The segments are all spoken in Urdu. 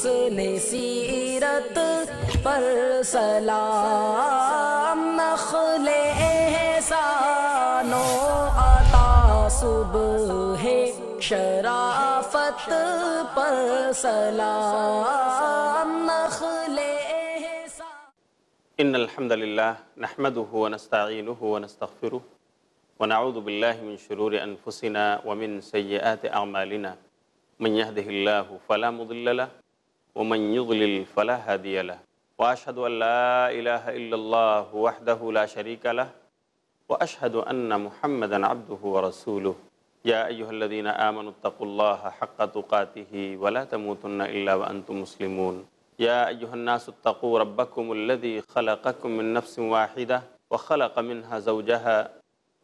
حسن سیرت پر سلام، نخل احسان و عطا صبح شرافت پر سلام، نخل احسان۔ ان الحمد للہ نحمده ونستعینه ونستغفره ونعوذ باللہ من شرور انفسنا ومن سیئات اعمالنا، من يهده الله فلا مضل له ومن يضلل فلا هادي له، واشهد ان لا اله الا الله وحده لا شريك له، واشهد ان محمدا عبده ورسوله، يا ايها الذين آمنوا اتقوا الله حق تقاته ولا تموتن الا وانتم مسلمون، يا ايها الناس اتقوا ربكم الذي خلقكم من نفس واحدة وخلق منها زوجها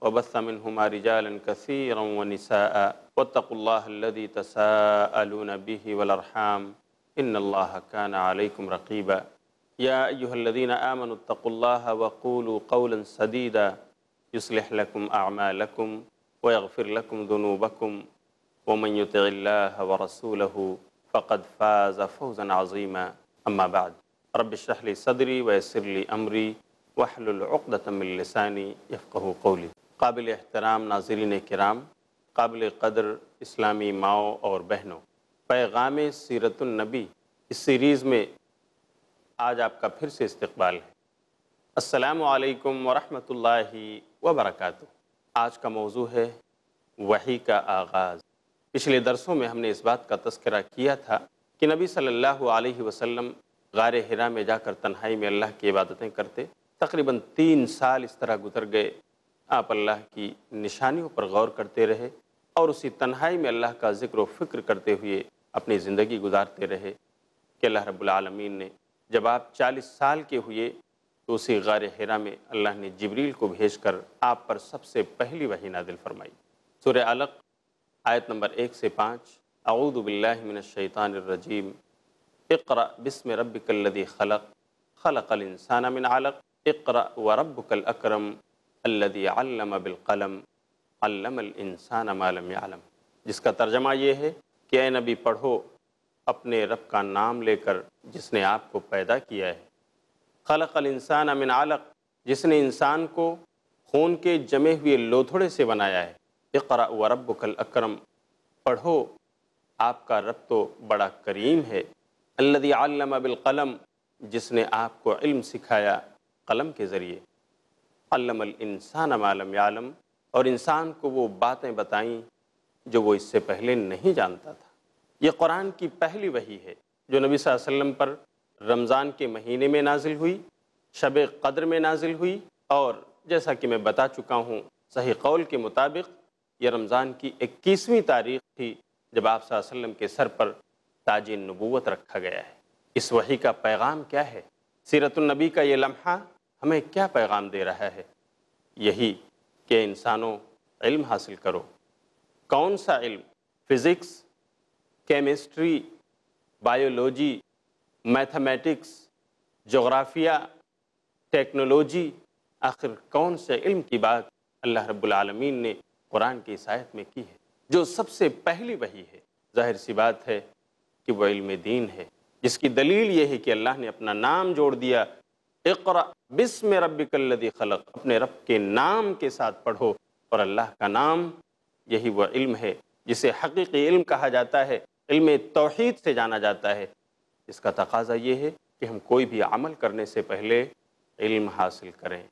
وبث منهما رجالا كثيرا ونساء، واتقوا الله الذي تساءلون به والارحام ان الله كان عليكم رقيبا، يا ايها الذين آمنوا اتقوا الله وقولوا قولا سديدا يصلح لكم اعمالكم ويغفر لكم ذنوبكم، ومن يطع الله ورسوله فقد فاز فوزا عظيما، اما بعد، رب اشرح لي صدري ويسر لي امري واحلل عقدة من لساني يفقهوا قولي۔ قابل احترام ناظرین کرام، قابل قدر اسلامی ماؤں اور بہنوں، پیغام سیرت النبی اس سیریز میں آج آپ کا پھر سے استقبال ہے۔ السلام علیکم ورحمۃ اللہ وبرکاتہ۔ آج کا موضوع ہے وحی کا آغاز۔ پچھلے درسوں میں ہم نے اس بات کا تذکرہ کیا تھا کہ نبی صلی اللہ علیہ وسلم غار حرا میں جا کر تنہائی میں اللہ کی عبادتیں کرتے۔ تقریباً 3 سال اس طرح گزر گئے، آپ اللہ کی نشانیوں پر غور کرتے رہے اور اسی تنہائی میں اللہ کا ذکر و فکر کرتے ہوئے اپنی زندگی گزارتے رہے کہ اللہ رب العالمین نے جب آپ 40 سال کے ہوئے تو اسی غار حرا میں اللہ نے جبریل کو بھیج کر آپ پر سب سے پہلی وحی نازل فرمائی۔ سورہ علق آیت نمبر 1 سے 5، اعوذ باللہ من الشیطان الرجیم، اقرأ بسم ربک الذی خلق، خلق الانسان من علق، اقرأ وربک الاکرم الذی علم بالقلم، علم الانسان ما لم یعلم، جس کا ترجمہ یہ ہے کہ اے نبی پڑھو اپنے رب کا نام لے کر جس نے آپ کو پیدا کیا ہے۔ خلق الانسان من علق، جس نے انسان کو خون کے جمے ہوئے لوتھڑے سے بنایا ہے۔ اقرأ وربک الاکرم، پڑھو آپ کا رب تو بڑا کریم ہے۔ الذی علم بالقلم، جس نے آپ کو علم سکھایا قلم کے ذریعے۔ علم الانسان ما لم یعلم، اور انسان کو وہ باتیں بتائیں جو وہ اس سے پہلے نہیں جانتا تھا۔ یہ قرآن کی پہلی وحی ہے جو نبی صلی اللہ علیہ وسلم پر رمضان کے مہینے میں نازل ہوئی، شب قدر میں نازل ہوئی، اور جیسا کہ میں بتا چکا ہوں صحیح قول کے مطابق یہ رمضان کی 21ویں تاریخ تھی جب آپ صلی اللہ علیہ وسلم کے سر پر تاج نبوت رکھا گیا ہے۔ اس وحی کا پیغام کیا ہے؟ سیرت النبی کا یہ لمحہ ہمیں کیا پیغام دے رہا ہے؟ یہی کہ انسانوں علم حاصل کرو۔ کون سا علم؟ فزکس، کیمسٹری، بایولوجی، میتھمیٹکس، جغرافیہ، ٹیکنالوجی، آخر کون سے علم کی بات اللہ رب العالمین نے قرآن کی اس آیت میں کی ہے جو سب سے پہلی وحی ہے؟ ظاہر سی بات ہے کہ وہ علم دین ہے، جس کی دلیل یہ ہے کہ اللہ نے اپنا نام جوڑ دیا۔ اقرأ بسم ربک الذی خلق، اپنے رب کے نام کے ساتھ پڑھو، اور اللہ کا نام یہی وہ علم ہے جسے حقیقی علم کہا جاتا ہے، علم توحید سے جانا جاتا ہے۔ اس کا تقاضا یہ ہے کہ ہم کوئی بھی عمل کرنے سے پہلے علم حاصل کریں،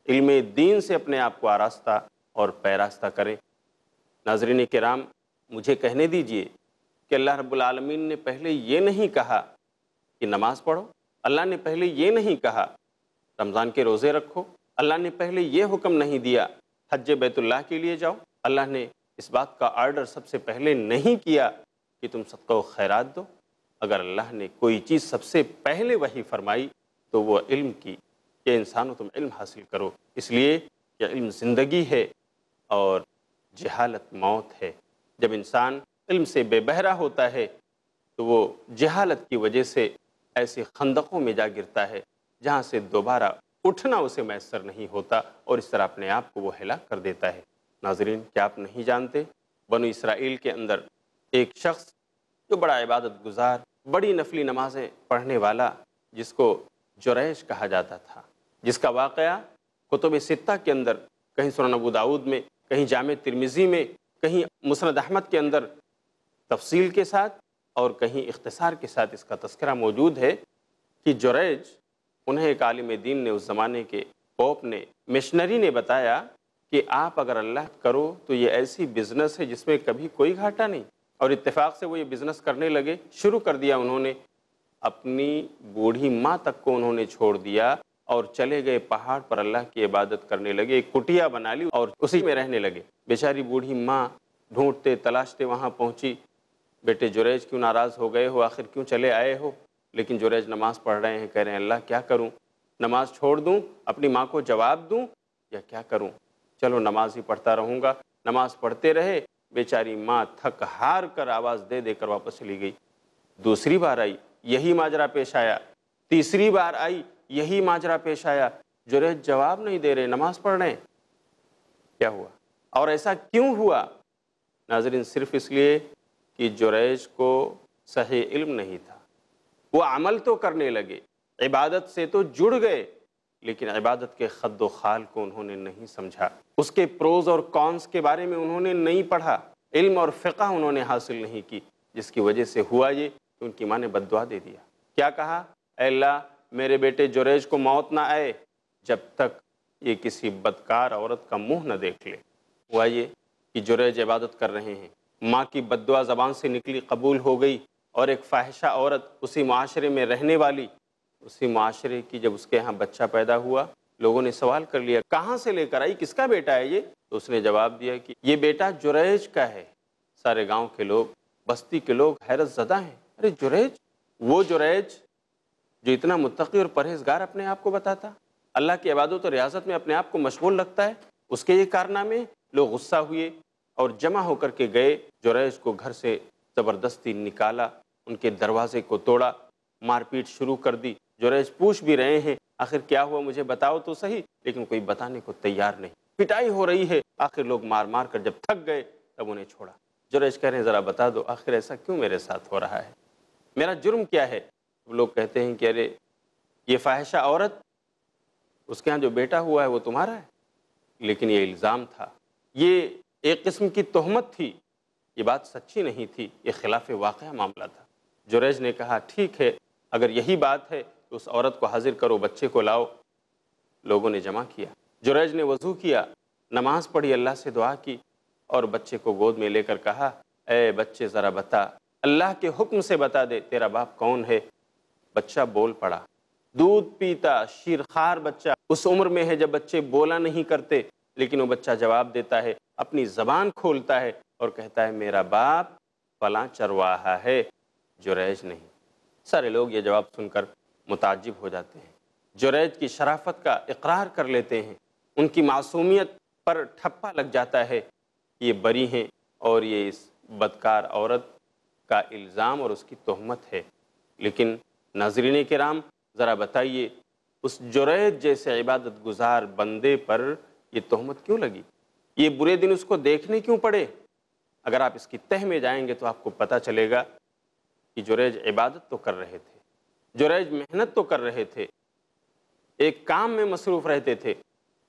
علم دین سے اپنے آپ کو آراستہ اور پیراستہ کریں۔ ناظرین کرام، مجھے کہنے دیجئے کہ اللہ رب العالمین نے پہلے یہ نہیں کہا کہ نماز پڑھو، اللہ نے پہلے یہ نہیں کہا رمضان کے روزے رکھو، اللہ نے پہلے یہ حکم نہیں دیا حج بیت اللہ کے لیے جاؤ، اللہ نے اس بات کا آرڈر سب سے پہلے نہیں کیا کہ تم صدقہ و خیرات دو۔ اگر اللہ نے کوئی چیز سب سے پہلے وحی فرمائی تو وہ علم کی، کہ انسانوں تم علم حاصل کرو، اس لیے کہ علم زندگی ہے اور جہالت موت ہے۔ جب انسان علم سے بے بہرا ہوتا ہے تو وہ جہالت کی وجہ سے ایسے خندقوں میں جا گرتا ہے جہاں سے دوبارہ اٹھنا اسے میسر نہیں ہوتا، اور اس طرح اپنے آپ کو وہ ہلاک کر دیتا ہے۔ ناظرین، کیا آپ نہیں جانتے بنو اسرائیل کے اندر ایک شخص جو بڑا عبادت گزار بڑی نفلی نمازیں پڑھنے والا جس کو جریج کہا جاتا تھا، جس کا واقعہ کتب ستہ کے اندر، کہیں سنن ابو داؤد میں، کہیں جامع ترمذی میں، کہیں مسند احمد کے اندر تفصیل کے ساتھ اور کہیں اختصار کے ساتھ اس کا تذکرہ موجود ہے کہ جریج، انہیں ایک عالم دین نے، اس زمانے کے پوپ نے، مشنری نے بتایا کہ آپ اگر اللہ کرو تو یہ ایسی بزنس ہے جس میں کبھی کوئی گھاٹا نہیں، اور اتفاق سے وہ یہ بزنس کرنے لگے، شروع کر دیا انہوں نے، اپنی بوڑھی ماں تک کو انہوں نے چھوڑ دیا اور چلے گئے پہاڑ پر اللہ کی عبادت کرنے لگے، ایک کٹیا بنا لی اور اسی میں رہنے لگے۔ بیچاری بوڑھی ماں ڈھونڈتے تلاشتے وہاں پہنچی، بیٹے جریج کیوں ناراض ہو گئے ہو، آخر کیوں چلے آئے ہو؟ لیکن جریج نماز پڑھ رہے ہیں، کہہ رہے ہیں اللہ کیا کروں، نماز چھوڑ دوں، اپنی ماں کو جواب دوں یا کیا کروں؟ چلو نماز ہی پڑھتا رہوں گا۔ نماز پڑھتے رہے، بیچاری ماں تھک ہار کر آواز دے دے کر واپس چلی گئی۔ دوسری بار آئی، یہی ماجرا پیش آیا، تیسری بار آئی، یہی ماجرا پیش آیا، جریج جواب نہیں دے رہے، نماز پڑھ رہے ہیں۔ کیا ہوا اور ایسا کیوں ہوا؟ ناظرین، صرف اس لیے کہ جریج کو صحیح علم نہیں تھا۔ وہ عمل تو کرنے لگے، عبادت سے تو جڑ گئے، لیکن عبادت کے خد و خال کو انہوں نے نہیں سمجھا، اس کے پروز اور کونس کے بارے میں انہوں نے نہیں پڑھا، علم اور فقہ انہوں نے حاصل نہیں کی، جس کی وجہ سے ہوا یہ کہ ان کی ماں نے بد دعا دے دیا۔ کیا کہا؟ اے اللہ میرے بیٹے جریج کو موت نہ آئے جب تک یہ کسی بدکار عورت کا منہ نہ دیکھ لے۔ ہوا یہ کہ جریج عبادت کر رہے ہیں، ماں کی بد دعا زبان سے نکلی، قبول ہو گئی، اور ایک فاحشہ عورت اسی معاشرے میں رہنے والی، اسی معاشرے کی جب اس کے ہاں بچہ پیدا ہوا، لوگوں نے سوال کر لیا کہاں سے لے کر آئی، کس کا بیٹا ہے یہ؟ تو اس نے جواب دیا کہ یہ بیٹا جریج کا ہے۔ سارے گاؤں کے لوگ، بستی کے لوگ حیرت زدہ ہیں، ارے جریج، وہ جریج جو اتنا متقی اور پرہیزگار اپنے آپ کو بتاتا، اللہ کی عبادت اور ریاضت میں اپنے آپ کو مشغول رکھتا ہے، اس کے یہ کارنامے؟ لوگ غصہ ہوئے اور جمع ہو کر کے گئے، جریج کو گھر سے زبردستی نکالا، ان کے دروازے کو توڑا، مار پیٹ شروع کر دی۔ جریج پوچھ بھی رہے ہیں آخر کیا ہوا، مجھے بتاؤ تو صحیح، لیکن کوئی بتانے کو تیار نہیں، پٹائی ہو رہی ہے، آخر لوگ مار مار کر جب تھک گئے تب انہیں چھوڑا۔ جریج کہہ رہے ہیں ذرا بتا دو آخر ایسا کیوں میرے ساتھ ہو رہا ہے، میرا جرم کیا ہے؟ لوگ کہتے ہیں کہ ارے یہ فاحشہ عورت، اس کے ہاں جو بیٹا ہوا ہے وہ تمہارا ہے، لیکن یہ الزام تھا، یہ ایک قسم کی تہمت تھی، یہ بات سچی نہیں تھی، یہ خلاف واقعہ معاملہ تھا۔ جریج نے کہا ٹھیک ہے، اگر یہی بات ہے تو اس عورت کو حاضر کرو، بچے کو لاؤ۔ لوگوں نے جمع کیا، جریج نے وضو کیا، نماز پڑھی، اللہ سے دعا کی اور بچے کو گود میں لے کر کہا اے بچے ذرا بتا، اللہ کے حکم سے بتا دے تیرا باپ کون ہے؟ بچہ بول پڑا، دودھ پیتا شیرخوار بچہ، اس عمر میں ہے جب بچے بولا نہیں کرتے، لیکن وہ بچہ جواب دیتا ہے، اپنی زبان کھولتا ہے اور کہتا ہے میرا باپ فلاں چرواہا ہے، جریج نہیں۔ سارے لوگ یہ جواب سن کر متعجب ہو جاتے ہیں، جریج کی شرافت کا اقرار کر لیتے ہیں، ان کی معصومیت پر ٹھپا لگ جاتا ہے، یہ بری ہیں اور یہ اس بدکار عورت کا الزام اور اس کی تہمت ہے۔ لیکن ناظرین کرام ذرا بتائیے اس جریج جیسے عبادت گزار بندے پر یہ تہمت کیوں لگی؟ یہ برے دن اس کو دیکھنے کیوں پڑے؟ اگر آپ اس کی تہ میں جائیں گے تو آپ کو پتہ چلے گا کہ جریج عبادت تو کر رہے تھے، جریج محنت تو کر رہے تھے، ایک کام میں مصروف رہتے تھے،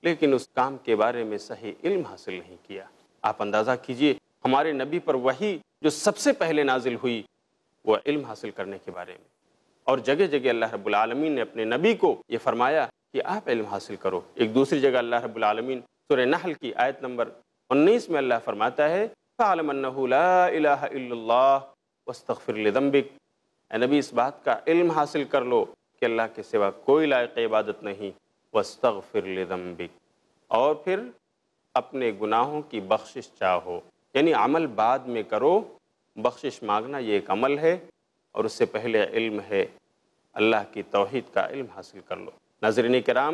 لیکن اس کام کے بارے میں صحیح علم حاصل نہیں کیا۔ آپ اندازہ کیجئے ہمارے نبی پر وحی جو سب سے پہلے نازل ہوئی وہ علم حاصل کرنے کے بارے میں، اور جگہ جگہ اللہ رب العالمین نے اپنے نبی کو یہ فرمایا کہ آپ علم حاصل کرو۔ ایک دوسری جگہ اللہ رب العالمین سورہ نحل کی آیت نمبر 19 میں اللہ فرماتا ہے فَعَلَمْ أَنَّهُ لَا إِلَهَ إِلَّا اللَّهُ وَاسْتَغْفِرْ لِذَنبِكَ، اے نبی اس بات کا علم حاصل کر لو کہ اللہ کے سوا کوئی لائق عبادت نہیں، وَاسْتَغْفِرْ لِذَنبِكَ، اور پھر اپنے گناہوں کی بخشش چاہو، یعنی عمل بعد میں کرو، بخشش مانگنا یہ ایک عمل ہے اور اس سے پہلے علم ہے، اللہ کی توحید کا علم حاصل کر لو۔ ناظرین کرام،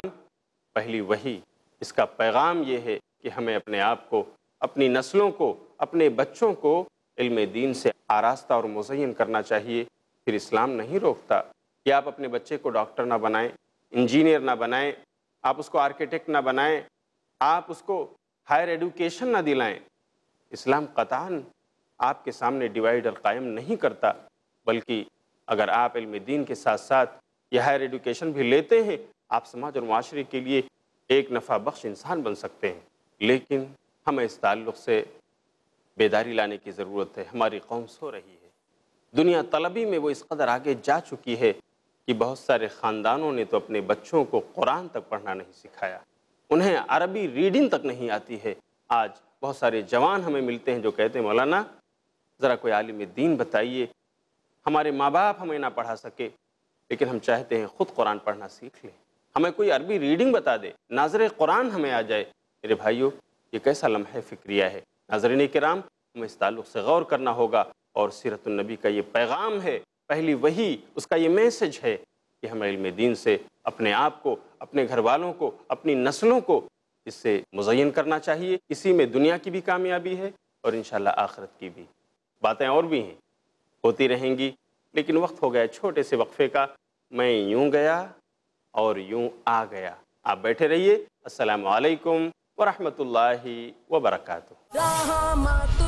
پہلی وحی اس کا پیغام یہ ہے کہ ہمیں اپنے آپ کو، اپنی نسلوں کو، اپنے بچوں کو علم دین سے آراستہ اور مزین کرنا چاہیے۔ پھر اسلام نہیں روکتا کہ آپ اپنے بچے کو ڈاکٹر نہ بنائیں، انجینئر نہ بنائیں، آپ اس کو آرکیٹیکٹ نہ بنائیں، آپ اس کو ہائر ایڈوکیشن نہ دلائیں۔ اسلام قطعاً آپ کے سامنے ڈیوائیڈر قائم نہیں کرتا، بلکہ اگر آپ علم دین کے ساتھ ساتھ یہ ہائر ایڈوکیشن بھی لیتے ہیں، آپ سماج اور معاشرے کے لیے ایک نفع بخش انسان بن سکتے ہیں۔ لیکن ہمیں اس تعلق سے بیداری لانے کی ضرورت ہے۔ ہماری قوم سو رہی ہے، دنیا طلبی میں وہ اس قدر آگے جا چکی ہے کہ بہت سارے خاندانوں نے تو اپنے بچوں کو قرآن تک پڑھنا نہیں سکھایا، انہیں عربی ریڈنگ تک نہیں آتی ہے۔ آج بہت سارے جوان ہمیں ملتے ہیں جو کہتے ہیں مولانا ذرا کوئی عالم دین بتائیے، ہمارے ماں باپ ہمیں نہ پڑھا سکے لیکن ہم چاہتے ہیں خود قرآن پڑھنا سیکھ لیں، ہمیں کوئی عربی ریڈنگ بتا دے، ناظر قرآن ہمیں آ جائے۔ میرے بھائیو، یہ کیسا لمحہ فکریہ ہے۔ ناظرین کرام، ہمیں اس تعلق سے غور کرنا ہوگا، اور سیرت النبی کا یہ پیغام ہے، پہلی وحی، اس کا یہ میسج ہے کہ ہمیں علم دین سے اپنے آپ کو، اپنے گھر والوں کو، اپنی نسلوں کو اس سے مزین کرنا چاہیے۔ اسی میں دنیا کی بھی کامیابی ہے اور انشاءاللہ آخرت کی بھی۔ باتیں اور بھی ہیں، ہوتی رہیں گی، لیکن وقت ہو گیا چھوٹے سے وقفے کا۔ میں یوں گیا اور یوں آ گیا۔ آپ بیٹھے رہیے۔ السلام علیکم ورحمۃ اللہ وبرکاتہ۔ رحمت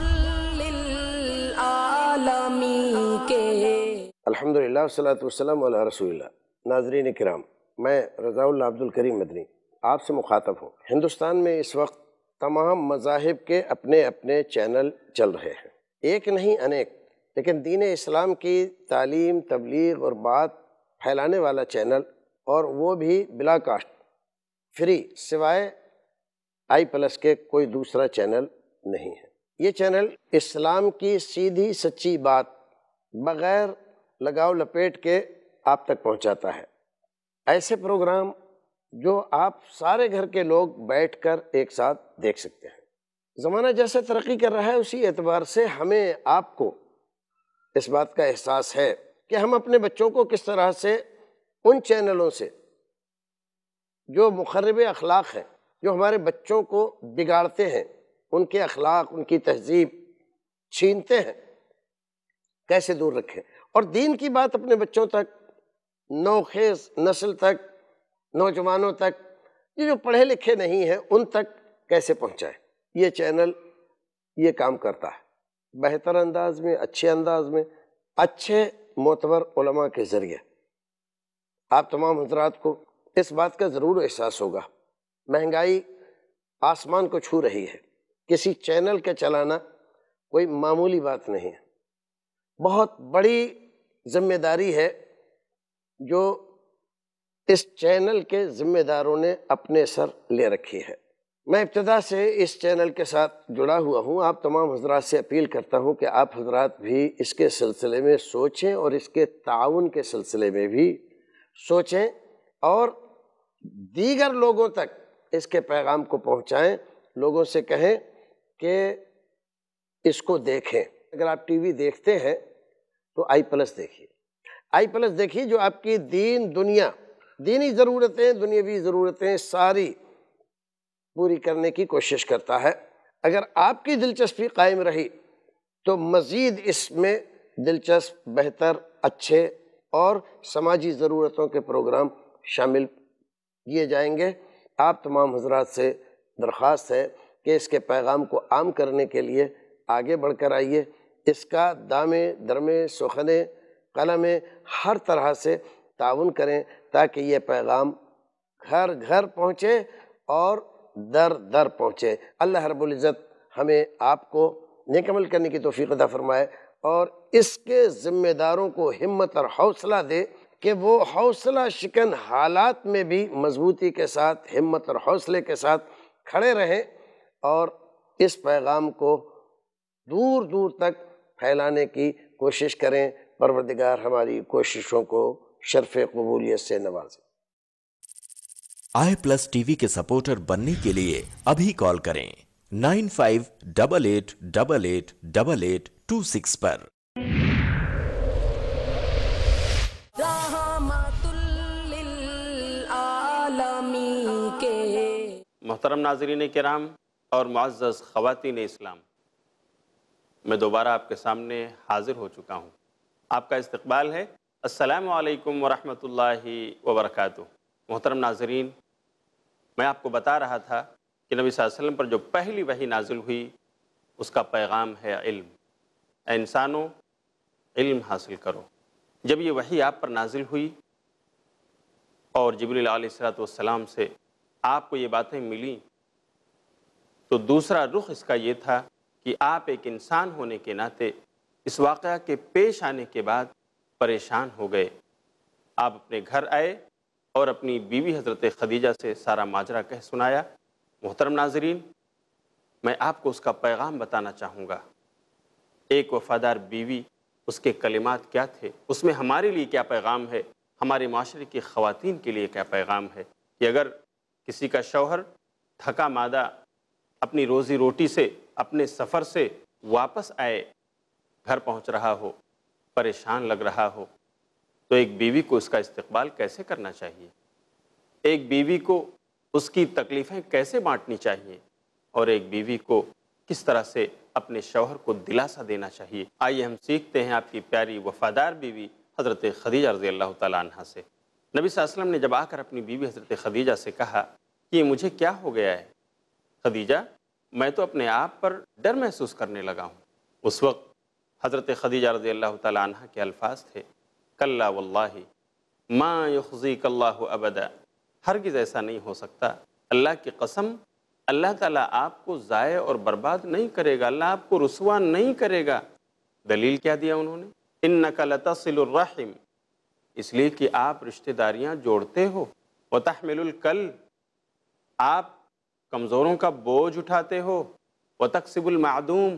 للعالمین کے الحمدللہ والصلاۃ والسلام علی رسول اللہ۔ ناظرین کرام، میں رضا اللہ عبد الکریم مدنی آپ سے مخاطب ہوں۔ ہندوستان میں اس وقت تمام مذاہب کے اپنے اپنے چینل چل رہے ہیں، ایک نہیں انیک، لیکن دین اسلام کی تعلیم، تبلیغ اور بات پھیلانے والا چینل، اور وہ بھی بلا کاسٹ، فری، سوائے آئی پلس کے کوئی دوسرا چینل نہیں ہے۔ یہ چینل اسلام کی سیدھی سچی بات بغیر لگاؤ لپیٹ کے آپ تک پہنچاتا ہے۔ ایسے پروگرام جو آپ سارے گھر کے لوگ بیٹھ کر ایک ساتھ دیکھ سکتے ہیں۔ زمانہ جیسے ترقی کر رہا ہے، اسی اعتبار سے ہمیں آپ کو اس بات کا احساس ہے کہ ہم اپنے بچوں کو کس طرح سے ان چینلوں سے جو مخرب اخلاق ہیں، جو ہمارے بچوں کو بگاڑتے ہیں، ان کے اخلاق، ان کی تہذیب چھینتے ہیں، کیسے دور رکھیں، اور دین کی بات اپنے بچوں تک، نوخیز نسل تک، نوجوانوں تک، یہ جو پڑھے لکھے نہیں ہیں ان تک کیسے پہنچائیں۔ یہ چینل یہ کام کرتا ہے، بہتر انداز میں، اچھے انداز میں، اچھے معتبر علماء کے ذریعے۔ آپ تمام حضرات کو اس بات کا ضرور احساس ہوگا، مہنگائی آسمان کو چھو رہی ہے، کسی چینل کا چلانا کوئی معمولی بات نہیں ہے، بہت بڑی ذمہ داری ہے جو اس چینل کے ذمہ داروں نے اپنے سر لے رکھی ہے۔ میں ابتدا سے اس چینل کے ساتھ جڑا ہوا ہوں، آپ تمام حضرات سے اپیل کرتا ہوں کہ آپ حضرات بھی اس کے سلسلے میں سوچیں اور اس کے تعاون کے سلسلے میں بھی سوچیں، اور دیگر لوگوں تک اس کے پیغام کو پہنچائیں، لوگوں سے کہیں کہ اس کو دیکھیں۔ اگر آپ ٹی وی دیکھتے ہیں تو آئی پلس دیکھیے، آئی پلس دیکھیے، جو آپ کی دین دنیا، دینی ضرورتیں، دنیاوی ضرورتیں ساری پوری کرنے کی کوشش کرتا ہے۔ اگر آپ کی دلچسپی قائم رہی تو مزید اس میں دلچسپ، بہتر، اچھے اور سماجی ضرورتوں کے پروگرام شامل کیے جائیں گے۔ آپ تمام حضرات سے درخواست ہے کہ اس کے پیغام کو عام کرنے کے لیے آگے بڑھ کر آئیے، اس کا دامے درمے سخنے قلمے ہر طرح سے تعاون کریں تاکہ یہ پیغام گھر گھر پہنچے اور در در پہنچے۔ اللہ رب العزت ہمیں آپ کو نیک عمل کرنے کی توفیق عطا فرمائے، اور اس کے ذمہ داروں کو ہمت اور حوصلہ دے کہ وہ حوصلہ شکن حالات میں بھی مضبوطی کے ساتھ، ہمت اور حوصلے کے ساتھ کھڑے رہیں اور اس پیغام کو دور دور تک پھیلانے کی کوشش کریں۔ پروردگار ہماری کوششوں کو شرف قبولیت سے نوازے۔ آئی پلس ٹی وی کے سپورٹر بننے کے لیے ابھی کال کریں 9588888826 پر۔ رحمت للعالمین کے محترم ناظرین کرام اور معزز خواتین اسلام، میں دوبارہ آپ کے سامنے حاضر ہو چکا ہوں۔ آپ کا استقبال ہے۔ السلام علیکم ورحمۃ اللہ وبرکاتہ۔ محترم ناظرین، میں آپ کو بتا رہا تھا کہ نبی صلی اللہ علیہ وسلم پر جو پہلی وحی نازل ہوئی اس کا پیغام ہے علم۔ اے انسانوں، علم حاصل کرو، جب یہ وحی آپ پر نازل ہوئی اور جبریل علیہ الصلوۃ والسلام سے آپ کو یہ باتیں ملیں، تو دوسرا رخ اس کا یہ تھا کہ آپ ایک انسان ہونے کے ناطے اس واقعہ کے پیش آنے کے بعد پریشان ہو گئے۔ آپ اپنے گھر آئے اور اپنی بیوی حضرت خدیجہ سے سارا ماجرا کہہ سنایا۔ محترم ناظرین، میں آپ کو اس کا پیغام بتانا چاہوں گا۔ ایک وفادار بیوی، اس کے کلمات کیا تھے، اس میں ہمارے لیے کیا پیغام ہے، ہمارے معاشرے کی خواتین کے لیے کیا پیغام ہے کہ اگر کسی کا شوہر تھکا مادہ اپنی روزی روٹی سے، اپنے سفر سے واپس آئے، گھر پہنچ رہا ہو، پریشان لگ رہا ہو، تو ایک بیوی کو اس کا استقبال کیسے کرنا چاہیے، ایک بیوی کو اس کی تکلیفیں کیسے بانٹنی چاہیے، اور ایک بیوی کو کس طرح سے اپنے شوہر کو دلاسا دینا چاہیے۔ آئیے ہم سیکھتے ہیں آپ کی پیاری وفادار بیوی حضرت خدیجہ رضی اللہ تعالیٰ عنہ سے۔ نبی صلی اللہ علیہ وسلم نے جب آ کر اپنی بیوی حضرت خدیجہ سے کہا کہ یہ مجھے کیا ہو گیا ہے، خدیجہ میں تو اپنے آپ پر ڈر محسوس کرنے لگا ہوں، اس وقت حضرت خدیجہ رضی اللہ تعالیٰ عنہ کے الفاظ تھے، کلا واللہ ما یخزیک اللہ ابدا، ہرگز ایسا نہیں ہو سکتا، اللہ کی قسم اللہ تعالیٰ آپ کو ضائع اور برباد نہیں کرے گا، اللہ آپ کو رسوا نہیں کرے گا۔ دلیل کیا دیا انہوں نے؟ انک لتصل الرحم، اس لیے کہ آپ رشتہ داریاں جوڑتے ہو، وتحمل الکل، آپ کمزوروں کا بوجھ اٹھاتے ہو، وتکسب المعدوم،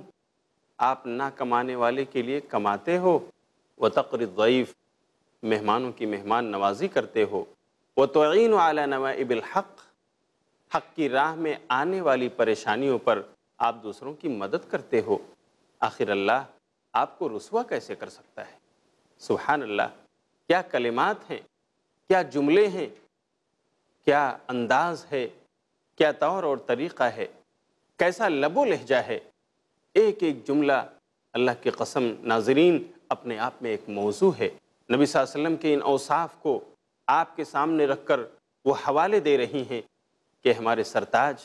آپ نہ کمانے والے کے لیے کماتے ہو، وتقری الضیف، مہمانوں کی مہمان نوازی کرتے ہو، وتعین علی نوائب الحق، حق کی راہ میں آنے والی پریشانیوں پر آپ دوسروں کی مدد کرتے ہو، آخر اللہ آپ کو رسوا کیسے کر سکتا ہے؟ سبحان اللہ، کیا کلمات ہیں، کیا جملے ہیں، کیا انداز ہے، کیا طور اور طریقہ ہے، کیسا لب و لہجہ ہے، ایک ایک جملہ اللہ کی قسم ناظرین اپنے آپ میں ایک موضوع ہے۔ نبی صلی اللہ علیہ وسلم کے ان اوصاف کو آپ کے سامنے رکھ کر وہ حوالے دے رہی ہیں کہ ہمارے سرتاج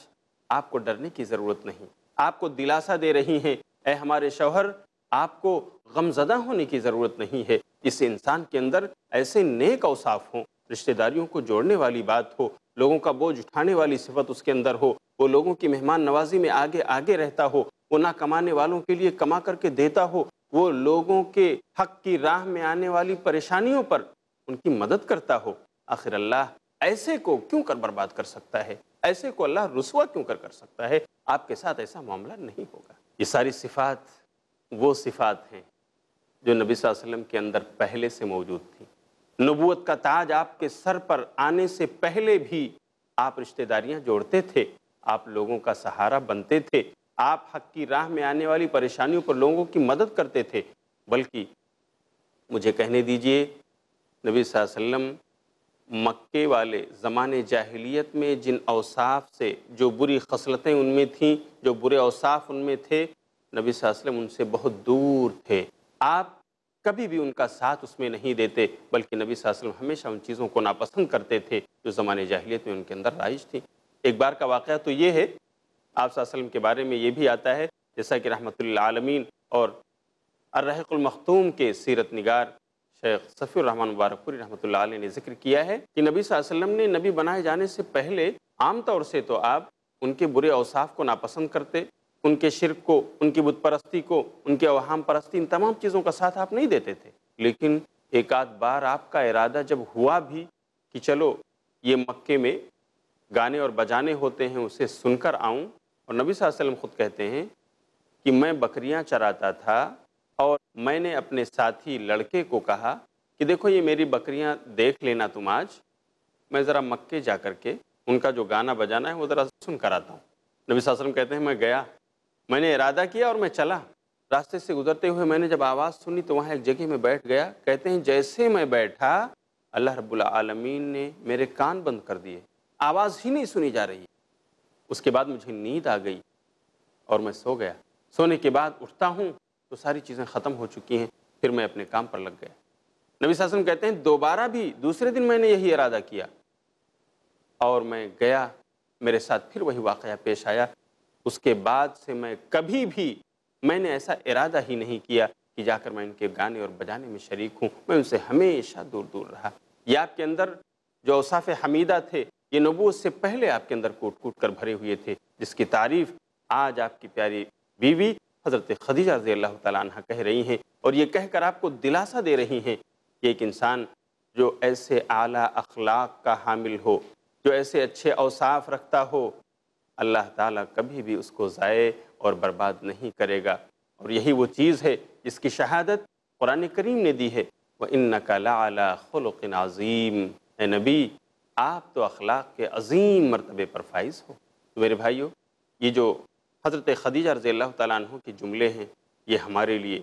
آپ کو ڈرنے کی ضرورت نہیں، آپ کو دلاسا دے رہی ہیں، اے ہمارے شوہر آپ کو غم زدہ ہونے کی ضرورت نہیں ہے۔ اس انسان کے اندر ایسے نیک اوصاف ہوں، رشتہ داریوں کو جوڑنے والی بات ہو، لوگوں کا بوجھ اٹھانے والی صفت اس کے اندر ہو، وہ لوگوں کی مہمان نوازی میں آگے آگے رہتا ہو، وہ نہ کمانے والوں کے لیے کما کر کے دیتا ہو، وہ لوگوں کے حق کی راہ میں آنے والی پریشانیوں پر ان کی مدد کرتا ہو، آخر اللہ ایسے کو کیوں کر برباد کر سکتا ہے، ایسے کو اللہ رسوا کیوں کر سکتا ہے؟ آپ کے ساتھ ایسا معاملہ نہیں ہوگا۔ یہ ساری صفات وہ صفات ہیں جو نبی صلی اللہ علیہ وسلم کے اندر پہلے سے موجود تھیں۔ نبوت کا تاج آپ کے سر پر آنے سے پہلے بھی آپ رشتہ داریاں جوڑتے تھے، آپ لوگوں کا سہارا بنتے تھے، آپ حق کی راہ میں آنے والی پریشانیوں پر لوگوں کی مدد کرتے تھے، بلکہ مجھے کہنے دیجئے نبی صلی اللہ علیہ وسلم مکے والے زمانے جاہلیت میں جن اوصاف سے، جو بری خصلتیں ان میں تھیں، جو برے اوصاف ان میں تھے، نبی صلی اللہ علیہ وسلم ان سے بہت دور تھے، آپ کبھی بھی ان کا ساتھ اس میں نہیں دیتے، بلکہ نبی صلی اللہ علیہ وسلم ہمیشہ ان چیزوں کو ناپسند کرتے تھے جو زمانے جاہلیت میں ان کے اندر رائج تھی۔ ایک بار کا واقعہ تو یہ ہے، آپ صلی اللہ علیہ وسلم کے بارے میں یہ بھی آتا ہے، جیسا کہ رحمۃ للعالمین اور الرحیق المختوم کے سیرت نگار شیخ صفی الرحمن مبارک پوری رحمۃ اللہ علیہ نے ذکر کیا ہے کہ نبی صلی اللہ علیہ وسلم نے نبی بنائے جانے سے پہلے عام طور سے تو آپ ان کے برے اوصاف کو ناپسند کرتے، ان کے شرک کو، ان کی بت پرستی کو، ان کے اوہام پرستی، ان تمام چیزوں کا ساتھ آپ نہیں دیتے تھے، لیکن ایک آدھ بار آپ کا ارادہ جب ہوا بھی کہ چلو یہ مکے میں گانے اور بجانے ہوتے ہیں اسے سن کر آؤں، اور نبی صلی اللہ علیہ وسلم خود کہتے ہیں کہ میں بکریاں چراتا تھا اور میں نے اپنے ساتھی لڑکے کو کہا کہ دیکھو یہ میری بکریاں دیکھ لینا تم آج، میں ذرا مکے جا کر کے ان کا جو گانا بجانا ہے وہ ذرا سن کر آتا ہوں۔ نبی صلی اللہ علیہ وسلم کہتے ہیں میں گیا، میں نے ارادہ کیا اور میں چلا، راستے سے گزرتے ہوئے میں نے جب آواز سنی تو وہاں ایک جگہ میں بیٹھ گیا، کہتے ہیں جیسے میں بیٹھا اللہ رب العالمین نے میرے کان بند کر دیے، آواز ہی نہیں سنی جا رہی، اس کے بعد مجھے نیند آ گئی اور میں سو گیا، سونے کے بعد اٹھتا ہوں تو ساری چیزیں ختم ہو چکی ہیں، پھر میں اپنے کام پر لگ گیا۔ نبی صلی اللہ علیہ وسلم کہتے ہیں دوبارہ بھی دوسرے دن میں نے یہی ارادہ کیا اور میں گیا، میرے ساتھ پھر وہی واقعہ پیش آیا، اس کے بعد سے میں کبھی بھی میں نے ایسا ارادہ ہی نہیں کیا کہ جا کر میں ان کے گانے اور بجانے میں شریک ہوں، میں ان سے ہمیشہ دور دور رہا۔ یہ آپ کے اندر جو اوصاف حمیدہ تھے، یہ نبوت سے پہلے آپ کے اندر کوٹ کوٹ کر بھرے ہوئے تھے، جس کی تعریف آج آپ کی پیاری بیوی حضرت خدیجہ رضی اللہ تعالیٰ عنہ کہہ رہی ہیں، اور یہ کہہ کر آپ کو دلاسا دے رہی ہیں کہ ایک انسان جو ایسے اعلیٰ اخلاق کا حامل ہو، جو ایسے اچھے اوصاف رکھتا ہو، اللہ تعالیٰ کبھی بھی اس کو ضائع اور برباد نہیں کرے گا۔ اور یہی وہ چیز ہے جس کی شہادت قرآن کریم نے دی ہے، وَإِنَّكَ لَعَلَىٰ خُلُقٍ عَظِيمٍ، اے نبی آپ تو اخلاق کے عظیم مرتبے پر فائز ہو۔ تو میرے بھائیو، یہ جو حضرت خدیجہ رضی اللہ تعالیٰ عنہ کے جملے ہیں، یہ ہمارے لیے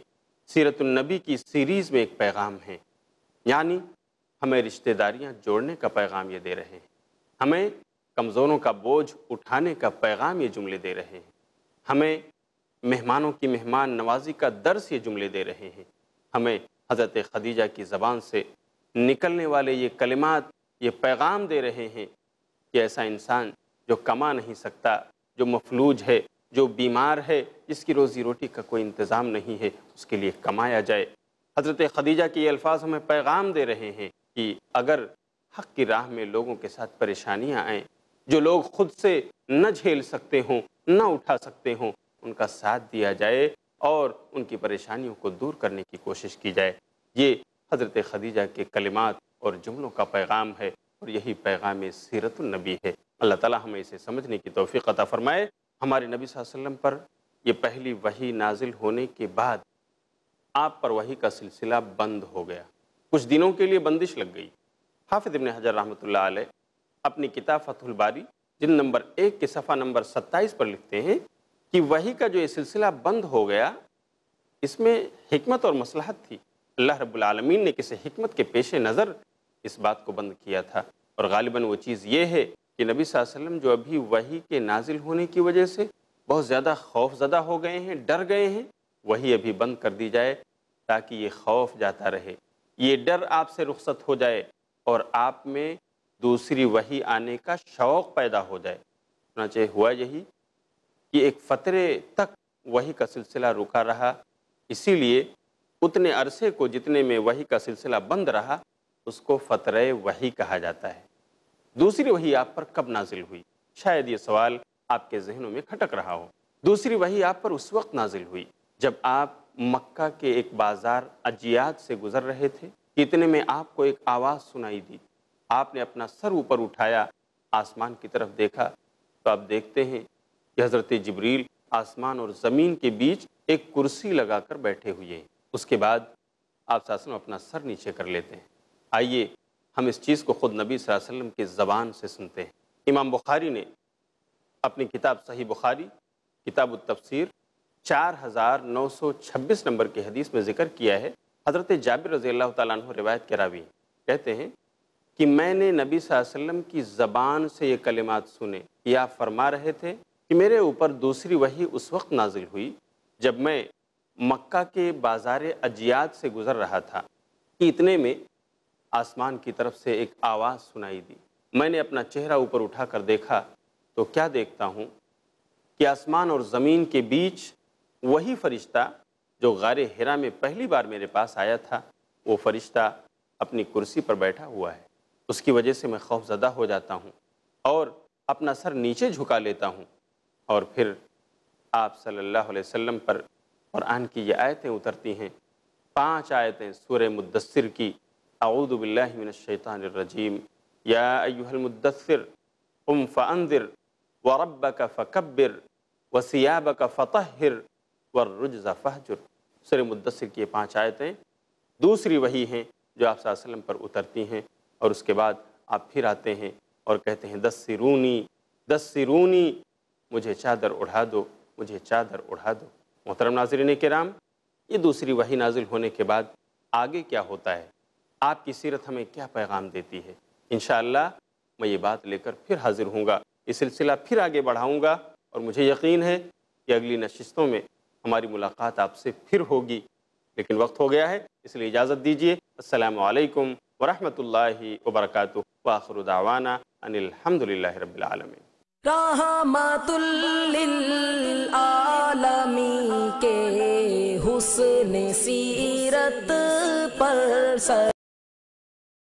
سیرت النبی کی سیریز میں ایک پیغام ہے، یعنی ہمیں رشتہ داریاں جوڑنے کا پیغام یہ دے رہے ہیں، ہمیں کمزوروں کا بوجھ اٹھانے کا پیغام یہ جملے دے رہے ہیں، ہمیں مہمانوں کی مہمان نوازی کا درس یہ جملے دے رہے ہیں، ہمیں حضرت خدیجہ کی زبان سے نکلنے والے یہ کلمات یہ پیغام دے رہے ہیں کہ ایسا انسان جو کما نہیں سکتا، جو مفلوج ہے، جو بیمار ہے، جس کی روزی روٹی کا کوئی انتظام نہیں ہے، اس کے لیے کمایا جائے۔ حضرت خدیجہ کے یہ الفاظ ہمیں پیغام دے رہے ہیں کہ اگر حق کی راہ میں لوگوں کے ساتھ پریشانیاں آئیں، جو لوگ خود سے نہ جھیل سکتے ہوں، نہ اٹھا سکتے ہوں، ان کا ساتھ دیا جائے اور ان کی پریشانیوں کو دور کرنے کی کوشش کی جائے۔ یہ حضرت خدیجہ کے کلمات اور جملوں کا پیغام ہے، اور یہی پیغام سیرت النبی ہے۔ اللہ تعالیٰ ہمیں اسے سمجھنے کی توفیق عطا فرمائے۔ ہمارے نبی صلی اللہ علیہ وسلم پر یہ پہلی وحی نازل ہونے کے بعد آپ پر وحی کا سلسلہ بند ہو گیا، کچھ دنوں کے لیے بندش لگ گئی۔ حافظ ابن حجر رحمۃ اللہ علیہ اپنی کتاب فتح الباری جلد نمبر 1 کے صفحہ نمبر 27 پر لکھتے ہیں کہ وحی کا جو یہ سلسلہ بند ہو گیا، اس میں حکمت اور مصلحت تھی۔ اللہ رب العالمین نے کسی حکمت کے پیش نظر اس بات کو بند کیا تھا، اور غالباً وہ چیز یہ ہے کہ نبی صلی اللہ علیہ وسلم جو ابھی وحی کے نازل ہونے کی وجہ سے بہت زیادہ خوف زدہ ہو گئے ہیں، ڈر گئے ہیں، وحی ابھی بند کر دی جائے تاکہ یہ خوف جاتا رہے، یہ ڈر آپ سے رخصت ہو جائے اور آپ میں دوسری وحی آنے کا شوق پیدا ہو جائے۔ چنانچہ ہوا یہی کہ ایک فترے تک وحی کا سلسلہ رکا رہا، اسی لیے اتنے عرصے کو جتنے میں وحی کا سلسلہ بند رہا اس کو فترہ وحی کہا جاتا ہے۔ دوسری وحی آپ پر کب نازل ہوئی؟ شاید یہ سوال آپ کے ذہنوں میں کھٹک رہا ہو۔ دوسری وحی آپ پر اس وقت نازل ہوئی جب آپ مکہ کے ایک بازار اجیاد سے گزر رہے تھے کہ اتنے میں آپ کو ایک آواز سنائی دی۔ آپ نے اپنا سر اوپر اٹھایا، آسمان کی طرف دیکھا تو آپ دیکھتے ہیں کہ حضرت جبریل آسمان اور زمین کے بیچ ایک کرسی لگا کر بیٹھے ہوئے ہیں۔ اس کے بعد آپ صلی اللہ علیہ وسلم اپنا سر نیچے کر لیتے ہیں۔ آئیے ہم اس چیز کو خود نبی صلی اللہ علیہ وسلم کی زبان سے سنتے ہیں۔ امام بخاری نے اپنی کتاب صحیح بخاری کتاب التفسیر 4926 نمبر کی حدیث میں ذکر کیا ہے، حضرت جابر رضی اللہ تعالیٰ عنہ روایت کے راوی کہتے ہیں کہ میں نے نبی صلی اللہ علیہ وسلم کی زبان سے یہ کلمات سنے کہ آپ فرما رہے تھے کہ میرے اوپر دوسری وحی اس وقت نازل ہوئی جب میں مکہ کے بازار اجیاد سے گزر رہا تھا کہ اتنے میں آسمان کی طرف سے ایک آواز سنائی دی۔ میں نے اپنا چہرہ اوپر اٹھا کر دیکھا تو کیا دیکھتا ہوں کہ آسمان اور زمین کے بیچ وہی فرشتہ جو غار حرا میں پہلی بار میرے پاس آیا تھا، وہ فرشتہ اپنی کرسی پر بیٹھا ہوا ہے۔ اس کی وجہ سے میں خوف زدہ ہو جاتا ہوں اور اپنا سر نیچے جھکا لیتا ہوں، اور پھر آپ صلی اللہ علیہ وسلم پر قرآن کی یہ آیتیں اترتی ہیں، 5 آیتیں سورہ مدثر کی، اعوذ باللہ من الشیطان الرجیم، یا ایہا المدثر قم فانذر وربک فکبر وثیابک فطہر والرجز فہجر۔ سورہ مدثر کی یہ 5 آیتیں دوسری وحی ہیں جو آپ صلی اللہ علیہ وسلم پر اترتی ہیں، اور اس کے بعد آپ پھر آتے ہیں اور کہتے ہیں دثرونی دثرونی، مجھے چادر اڑھا دو، مجھے چادر اڑھا دو۔ محترم ناظرین کرام، یہ دوسری وحی نازل ہونے کے بعد آگے کیا ہوتا ہے، آپ کی سیرت ہمیں کیا پیغام دیتی ہے، انشاءاللہ میں یہ بات لے کر پھر حاضر ہوں گا، یہ سلسلہ پھر آگے بڑھاؤں گا، اور مجھے یقین ہے کہ اگلی نشستوں میں ہماری ملاقات آپ سے پھر ہوگی، لیکن وقت ہو گیا ہے، اس لیے اجازت دیجیے۔ السلام علیکم ورحمۃ اللہ وبرکاتہ، وآخر دعوانا ان الحمد للہ رب العالمین۔ رحمت للعالمین کے حسن سیرت پر